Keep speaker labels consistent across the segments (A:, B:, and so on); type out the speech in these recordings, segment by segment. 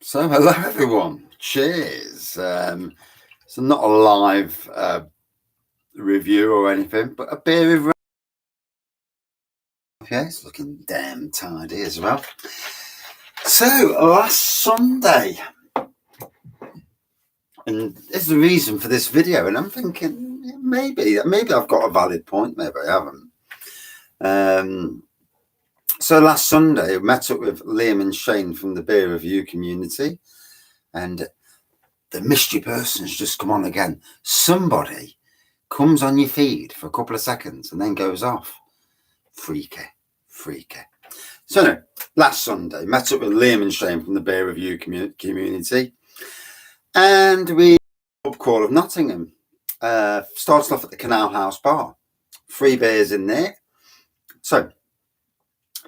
A: So, hello everyone. Cheers. So not a live review or anything, but a beer with. Okay, it's looking damn tidy as well. So last Sunday, and this is the reason for this video, and I'm thinking maybe I've got a valid point, maybe I haven't. So last Sunday, I met up with Liam and Shane from the beer review community, and the mystery person's just come on again. Somebody comes on your feed for a couple of seconds and then goes off. Freaky. So no, last Sunday, met up with Liam and Shane from the beer review community, and we had a pub crawl of Nottingham. Started off at the Canal House Bar. 3 beers in there. So,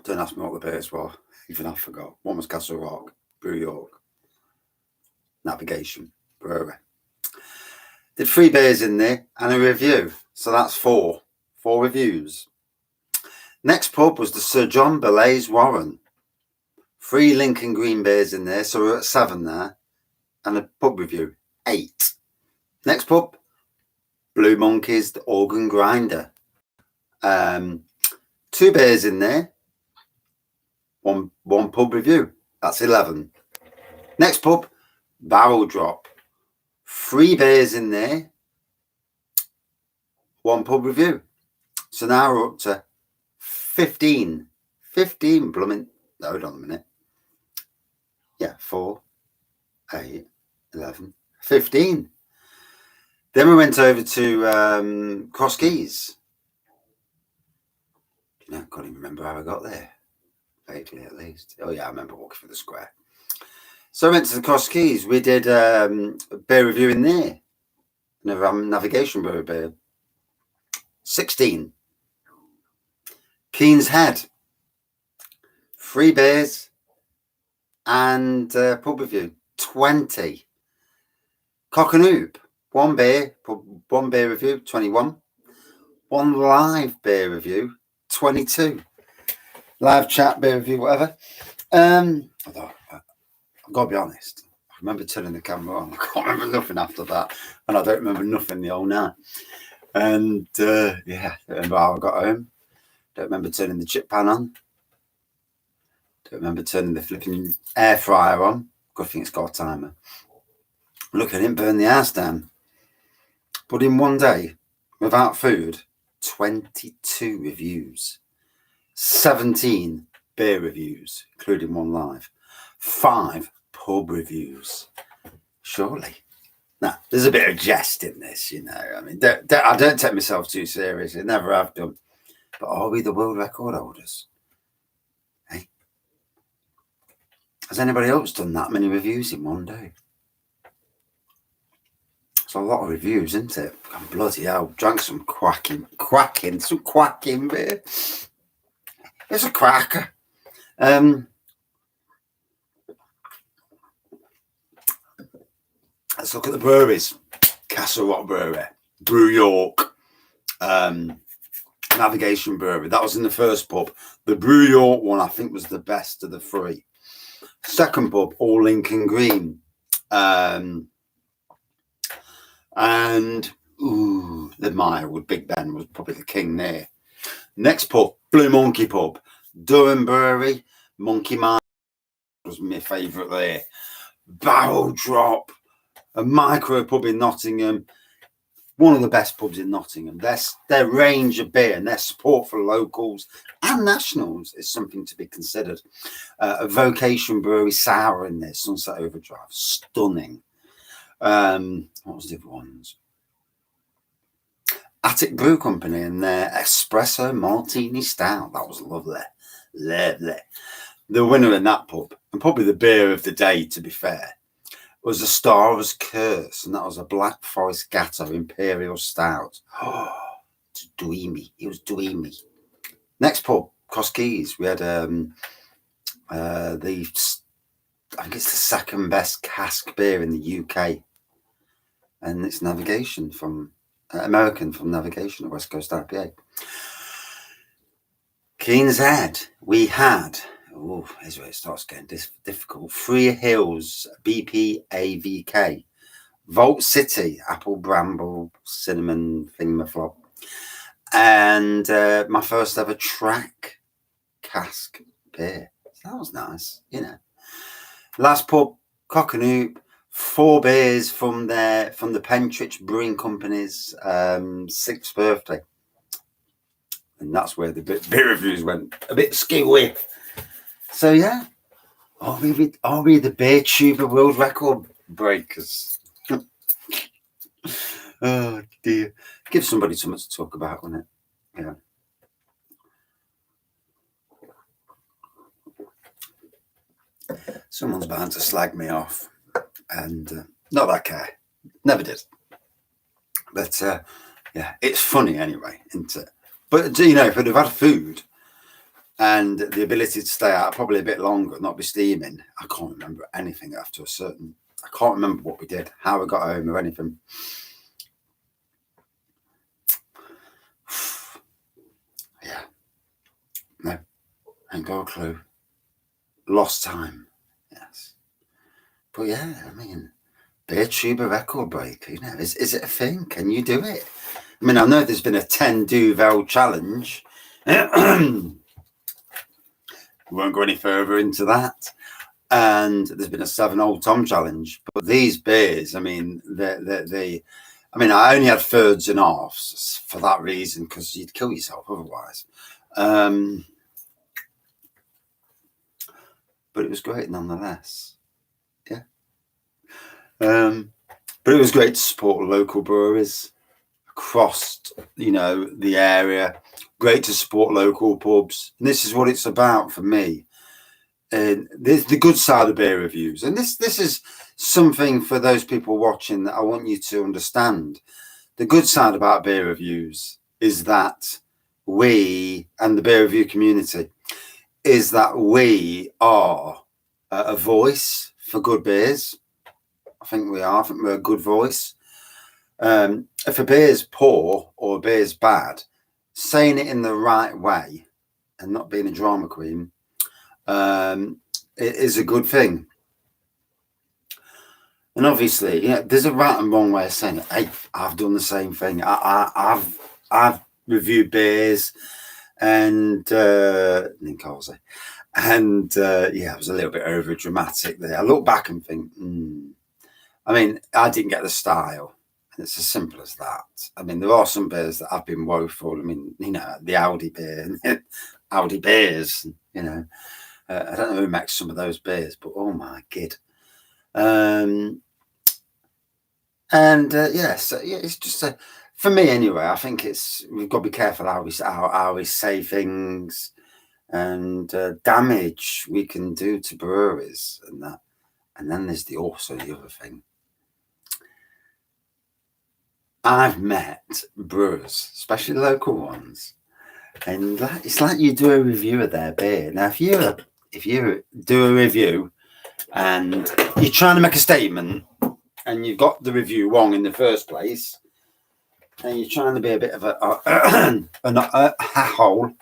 A: don't ask me what the beers were, even I forgot. One was Castle Rock, Brew York, Navigation, Brewery. Did 3 beers in there and a review. So that's 4 reviews. Next pub was the Sir John Belay's Warren. 3 Lincoln Green beers in there, so we're at 7 there. And a pub review, 8. Next pub, Blue Monkey's The Organ Grinder. 2 beers in there, one pub review, that's 11. Next pub, Barrel Drop. 3 beers in there, 1 pub review. So now we're up to 15 blooming, hold on a minute. Yeah, 4, 8, 11, 15. Then we went over to Cross Keys. I can't even remember how I got there. Vaguely at least. Oh yeah, I remember walking through the square. So I went to the Cross Keys. We did a beer review in there. Navigation brewery beer. 16. Keen's Head. 3 beers and pub review. 20. Cock and Hoop. 1 beer, 1 beer review. 21. 1 live beer review. 22. Live chat, beer review, whatever. Although, I've got to be honest, I remember turning the camera on. I can't remember nothing after that. And I don't remember nothing the whole night. And yeah, I don't remember how I got home. Don't remember turning the chip pan on. Don't remember turning the flipping air fryer on. Good thing it's got a timer. Look at him burn the house down. But in one day, without food, 22 reviews. 17 beer reviews, including 1 live. 5 pub reviews. Surely. Now, there's a bit of jest in this, you know. I mean, I don't take myself too seriously. Never have done. But are we the world record holders? Hey? Has anybody else done that many reviews in one day? It's a lot of reviews, isn't it? God, bloody hell. Drank some quacking beer. It's a cracker. Let's look at the breweries. Castle Rock Brewery, Brew York, Navigation Brewery. That was in the first pub. The Brew York one, I think, was the best of the 3. Second pub, all Lincoln Green. And the Mire with Big Ben was probably the king there. Next pub, Blue Monkey Pub. Durham Brewery, Monkey Mine was my favourite there. Barrel Drop, a micro pub in Nottingham. One of the best pubs in Nottingham. Their range of beer and their support for locals and nationals is something to be considered. A Vocation Brewery Sour in there, Sunset Overdrive. Stunning. What was the other ones? Attic Brew Company and their Espresso Martini Stout. That was lovely. The winner in that pub, and probably the beer of the day, to be fair, was a Star's Curse, and that was a Black Forest Gatto Imperial Stout. Oh, it's dreamy. It was dreamy. Next pub, Cross Keys. We had I think it's the second best cask beer in the UK, and it's Navigation from American from Navigation, a West Coast IPA. Keen's Head. We had Oh, here's where it starts getting difficult. Free Hills, BPAVK. Vault City, apple, bramble, cinnamon, thingamaflop. And my first ever track cask beer. So that was nice, you know. Last pub, Cock and Hoop. 4 beers from the Pentridge Brewing Company's 6th birthday. And that's where the beer reviews went a bit skewy. So yeah, are we the beer tuber world record breakers? Oh dear. Give somebody something to talk about, wouldn't it? Yeah. Someone's bound to slag me off, and not that I care. Never did. But yeah, it's funny anyway, isn't it? But you know, if I'd have had food and the ability to stay out probably a bit longer, not be steaming, I can't remember anything after a certain. I can't remember what we did, how we got home, or anything. Yeah, no, ain't got a clue. Lost time, yes. But yeah, I mean, beer tuber record break, you know, is it a thing? Can you do it? I mean, I know there's been a 10 Duvel challenge. We won't go any further into that. And there's been a 7 Old Tom challenge. But these beers, I mean, I only had thirds and halves for that reason, because you'd kill yourself otherwise. But it was great nonetheless. Yeah. But it was great to support local breweries across, you know, the area. Great to support local pubs. And this is what it's about for me. And there's the good side of beer reviews. And this is something for those people watching that I want you to understand. The good side about beer reviews is that we, and the beer review community, is that we are a voice for good beers. I think we are. I think we're a good voice. If a beer's poor or a beer's bad, saying it in the right way and not being a drama queen, it is a good thing. And obviously, yeah, there's a right and wrong way of saying it. Hey, I've done the same thing. I've reviewed beers, and Nicolze, and yeah, I was a little bit over dramatic there. I look back and think, I mean, I didn't get the style. It's as simple as that. I mean, there are some beers that have been woeful. I mean, you know, the Audi beer, Audi beers, you know. I don't know who makes some of those beers, but oh my god. Yes, yeah, it's just for me anyway. I think we've got to be careful how we say things, and damage we can do to breweries and that. And then there's also the other thing. I've met brewers, especially local ones, and it's like you do a review of their beer. Now, if you do a review and you're trying to make a statement and you've got the review wrong in the first place, and you're trying to be a bit of a hole,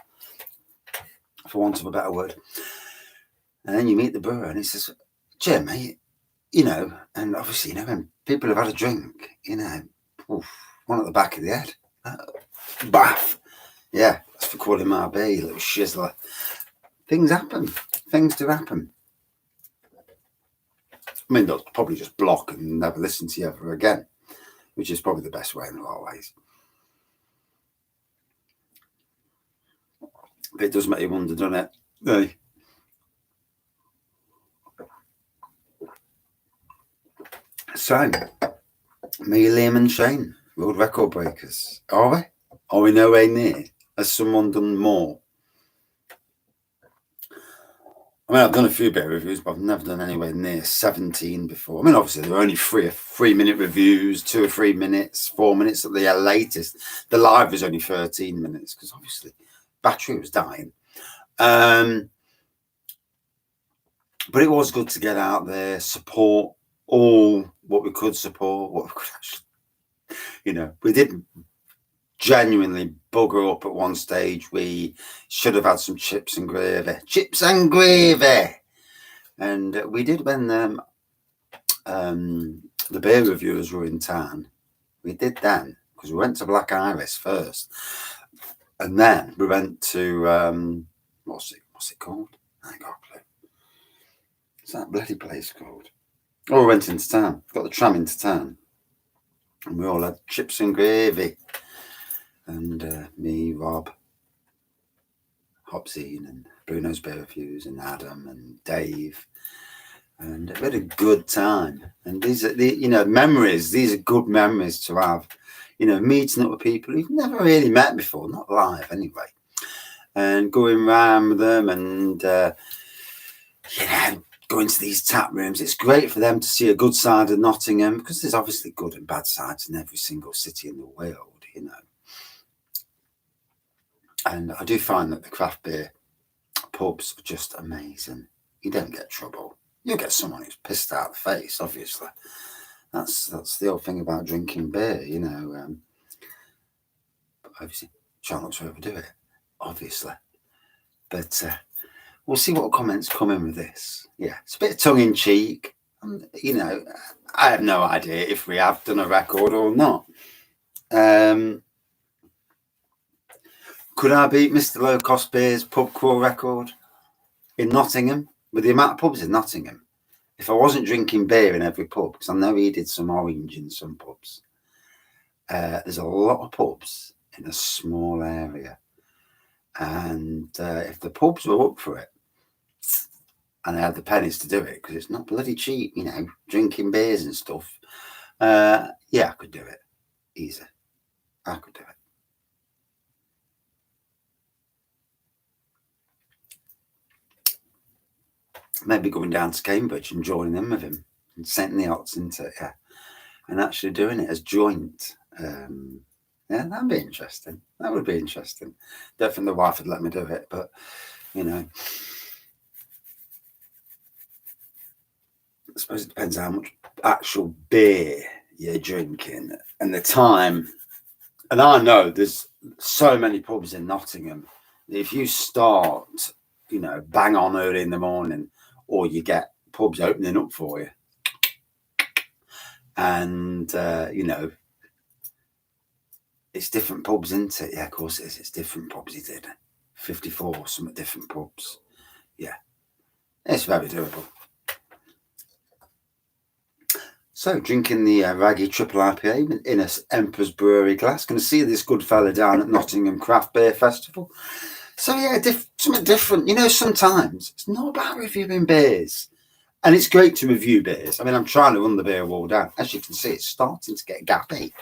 A: for want of a better word, and then you meet the brewer and he says, "Jim, mate, you know," and obviously, you know, when people have had a drink, you know, one at the back of the head, bath. Yeah, that's for calling my B, little shizzler. Things happen. Things do happen. I mean, they'll probably just block and never listen to you ever again, which is probably the best way in a lot of ways. But it does make you wonder, doesn't it? Hey. So, me, Liam and Shane, world record breakers. Are we? Are we nowhere near? Has someone done more? I mean, I've done a few beer reviews, but I've never done anywhere near 17 before. I mean, obviously, there are only 3-minute reviews, 2 or 3 minutes, 4 minutes at the latest. The live was only 13 minutes because obviously battery was dying. But it was good to get out there, support all what we could support, what we could actually, you know, we did genuinely bugger up at one stage. We should have had some chips and gravy. Chips and gravy! And we did when the beer reviewers were in town. We did then, because we went to Black Iris first. And then we went to, what's it called? I ain't got a clue. What's that bloody place called? Oh, we went into town. Got the tram into town. And we all had chips and gravy. And me, Rob, Hopsine, and Bruno's Beer Reviews, and Adam, and Dave. And we had a good time. And these are memories. These are good memories to have. Meeting up with people you've never really met before, not live anyway. And going around with them and, going to these tap rooms. It's great for them to see a good side of Nottingham, because there's obviously good and bad sides in every single city in the world, And I do find that the craft beer pubs are just amazing. You don't get trouble. You'll get someone who's pissed out the face, obviously. That's the old thing about drinking beer, But obviously, try not to overdo it, obviously. But we'll see what comments come in with this. Yeah, it's a bit of tongue-in-cheek. I have no idea if we have done a record or not. Could I beat Mr. Low Cost Beer's pub crawl record in Nottingham? With the amount of pubs in Nottingham, if I wasn't drinking beer in every pub, because I know he did some orange in some pubs, there's a lot of pubs in a small area. And if the pubs were up for it, and they had the pennies to do it, because it's not bloody cheap, drinking beers and stuff, I could do it. Easy. I could do it. Maybe going down to Cambridge and joining in with him and setting the odds into it, and actually doing it as joint. That'd be interesting. That would be interesting. Don't think the wife would let me do it, but I suppose it depends how much actual beer you're drinking and the time. And I know there's so many pubs in Nottingham. If you start, bang on early in the morning, or you get pubs opening up for you, and it's different pubs, isn't it? Yeah, of course it is. It's different pubs. He did 54, some different pubs. Yeah, it's very doable. So, drinking the Wraggy Triple IPA in a Emperor's Brewery glass. Going to see this good fella down at Nottingham Craft Beer Festival. So, yeah, something different. Sometimes it's not about reviewing beers. And it's great to review beers. I mean, I'm trying to run the beer wall down. As you can see, it's starting to get gappy.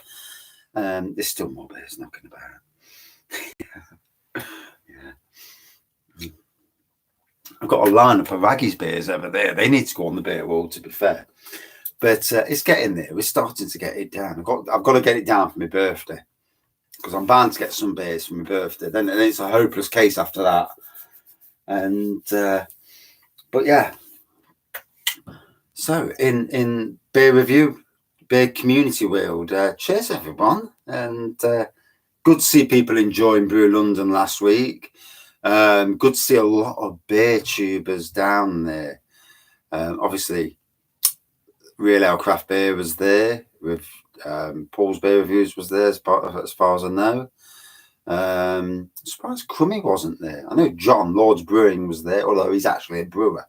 A: There's still more beers knocking about. Yeah. I've got a lineup of Wraggy's beers over there. They need to go on the beer wall, to be fair. But it's getting there. We're starting to get it down. I've got to get it down for my birthday, because I'm bound to get some beers for my birthday. Then it's a hopeless case after that. And but yeah. So in beer review, beer community world, cheers everyone, and good to see people enjoying Brew London last week. Good to see a lot of beer tubers down there. Obviously, Real Ale Craft Beer was there, with Paul's Beer Reviews was there as far as I know. Surprised Crummy wasn't there. I know John Lord's Brewing was there, although he's actually a brewer,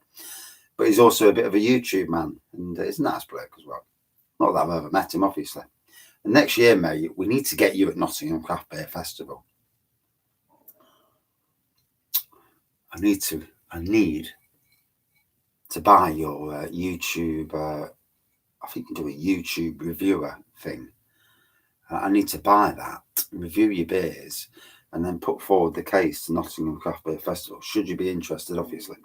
A: but he's also a bit of a YouTube man, and he's a nice bloke as well. Not that I've ever met him, obviously. And next year, mate, we need to get you at Nottingham Craft Beer Festival. I need to buy your YouTube. I think you can do a YouTube reviewer thing. I need to buy that, review your beers, and then put forward the case to Nottingham Craft Beer Festival, should you be interested, obviously.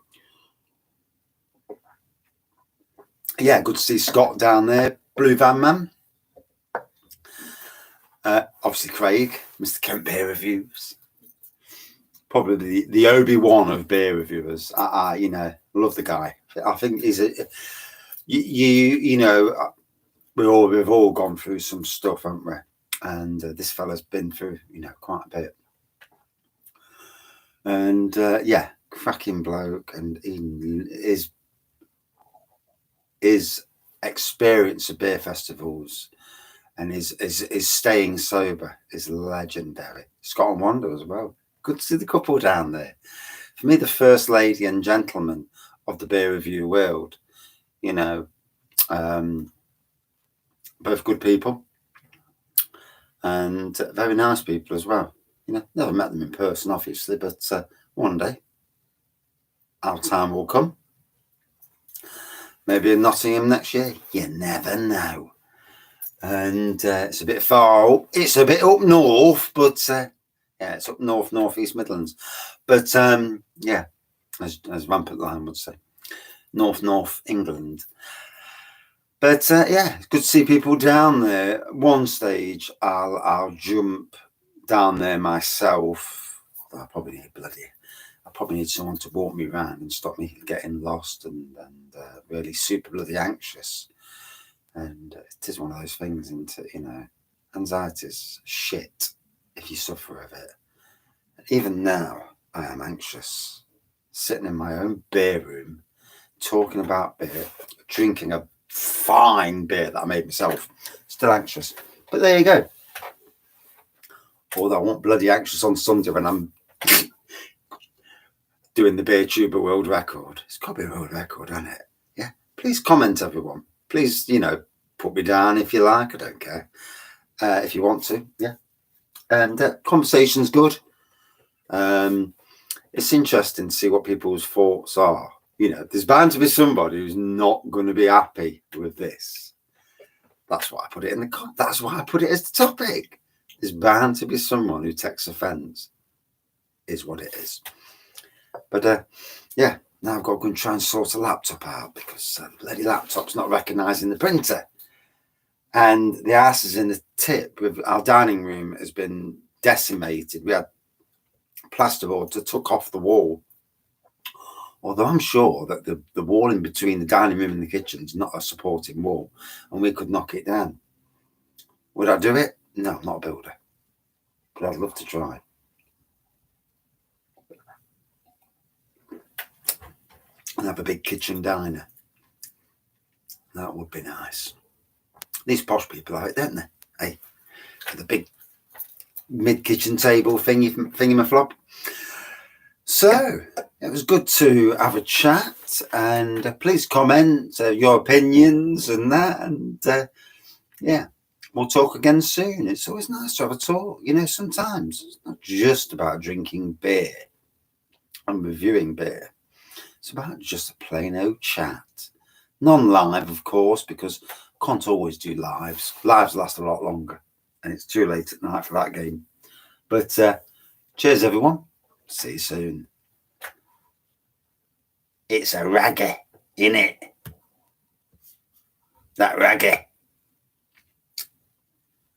A: Yeah, good to see Scott down there, Blue Van Man. Obviously Craig, Mr. Kent Beer Reviews. Probably the Obi-Wan of beer reviewers. Love the guy. I think he's we've all gone through some stuff, haven't we? And this fella's been through, quite a bit. And yeah, cracking bloke, and his experience of beer festivals and his staying sober is legendary. Scott and Wanda as well. Good to see the couple down there. For me, the first lady and gentleman of the beer review world. Both good people and very nice people as well. Never met them in person, obviously, but one day our time will come. Maybe in Nottingham next year. You never know. And it's a bit far up. It's a bit up north, but yeah, it's up northeast Midlands. But yeah, as Rampant Lion would say, north England. But yeah, it's good to see people down there. One stage, I'll jump down there myself. I probably need someone to walk me around and stop me getting lost and really super bloody anxious. And it is one of those things, anxiety's shit if you suffer of it. Even now, I am anxious, sitting in my own beer room, talking about beer, drinking a fine beer that I made myself. Still anxious. But there you go. Although I won't bloody anxious on Sunday when I'm doing the beer tuber world record. It's got to be a world record, hasn't it? Yeah. Please comment, everyone. Please, put me down if you like. I don't care. If you want to, yeah. And conversation's good. It's interesting to see what people's thoughts are. There's bound to be somebody who's not going to be happy with this. That's why I put it that's why I put it as the topic. There's bound to be someone who takes offence. Is what it is. But yeah, now I've got to go and try and sort a laptop out because the bloody laptop's not recognising the printer. And the arse is in the tip. Our dining room has been decimated. We had plasterboard that took off the wall. Although I'm sure that the wall in between the dining room and the kitchen is not a supporting wall, and we could knock it down. Would I do it? No, I'm not a builder. But I'd love to try. And have a big kitchen diner. That would be nice. These posh people have it, don't they? Hey, the big mid-kitchen table thingy-my-flop. So, it was good to have a chat, and please comment your opinions and that, and yeah, we'll talk again soon. It's always nice to have a talk. Sometimes it's not just about drinking beer and reviewing beer. It's about just a plain old chat. Non-live, of course, because I can't always do lives. Lives last a lot longer, and it's too late at night for that game. But cheers, everyone. See you soon. It's a Wraggy, innit? That Wraggy.